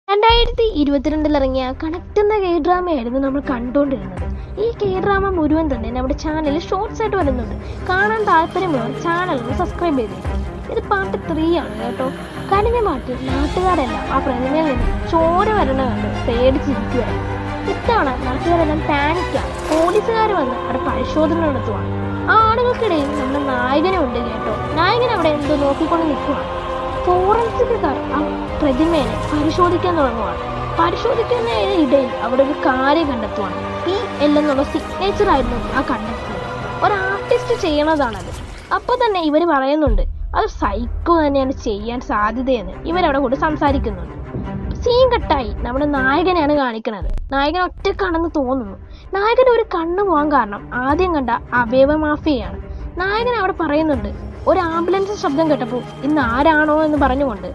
2022 ഇറങ്ങിയ കണക്ട് എന്ന കെ ഡ്രാമയായിരുന്നു നമ്മൾ കണ്ടുകൊണ്ടിരുന്നത്. ഈ കെ ഡ്രാമ മുഴുവൻ തന്നെ നമ്മുടെ ചാനലിൽ ഷോർട്സ് ആയിട്ട് വരുന്നുണ്ട്. കാണാൻ താല്പര്യമുള്ളവർ ചാനൽ ഒന്ന് സബ്സ്ക്രൈബ് ചെയ്തേക്കും. ഇത് പാർട്ട് 3 ആണ് കേട്ടോ. കഴിഞ്ഞ പാർട്ടിൽ നാട്ടുകാരെല്ലാം ആ പ്രതിമയിൽ നിന്ന് ചോര വരണ കണ്ട് പേടിച്ചിരിക്കുകയായിരുന്നു. ഇത്തവണ നാട്ടുകാരെല്ലാം പാനിക്കാണ്. പോലീസുകാർ വന്ന് അവിടെ പരിശോധന നടത്തുവാണ്. ആ ആളുകൾക്കിടയിൽ നമ്മുടെ നായകനും ഉണ്ട് കേട്ടോ. നായകൻ അവിടെ എന്തോ നോക്കിക്കൊണ്ട് നിൽക്കുവാണ്. ഫോറൻസിക്കുകാർ ആ പ്രതിമേനെ പരിശോധിക്കാൻ തുടങ്ങുവാണ്. പരിശോധിക്കുന്നതിനിടയിൽ അവിടെ ഒരു കാര്യം കണ്ടെത്തുവാണ്. PL എന്നുള്ള സിഗ്നേച്ചർ ആയിരുന്നു ആ കണ്ടെത്തിയത്. ഒരു ആർട്ടിസ്റ്റ് ചെയ്യണതാണത്. അപ്പോൾ തന്നെ ഇവർ പറയുന്നുണ്ട് അത് സൈക്കോ തന്നെയാണ് ചെയ്യാൻ സാധ്യതയെന്ന് ഇവരവിടെ കൊണ്ട് സംസാരിക്കുന്നുണ്ട്. സീൻ കട്ടായി നമ്മുടെ നായകനെയാണ് കാണിക്കുന്നത്. നായകൻ ഒറ്റക്കാണെന്ന് തോന്നുന്നു. നായകൻ ഒരു കണ്ണ് പോകാൻ കാരണം ആദ്യം കണ്ട അവയവ മാഫിയയാണ്. നായകൻ അവിടെ പറയുന്നുണ്ട് ഒരു ആംബുലൻസ് ശബ്ദം കേട്ടപ്പോൾ ഇന്ന് ആരാണോ എന്ന് പറഞ്ഞുകൊണ്ട്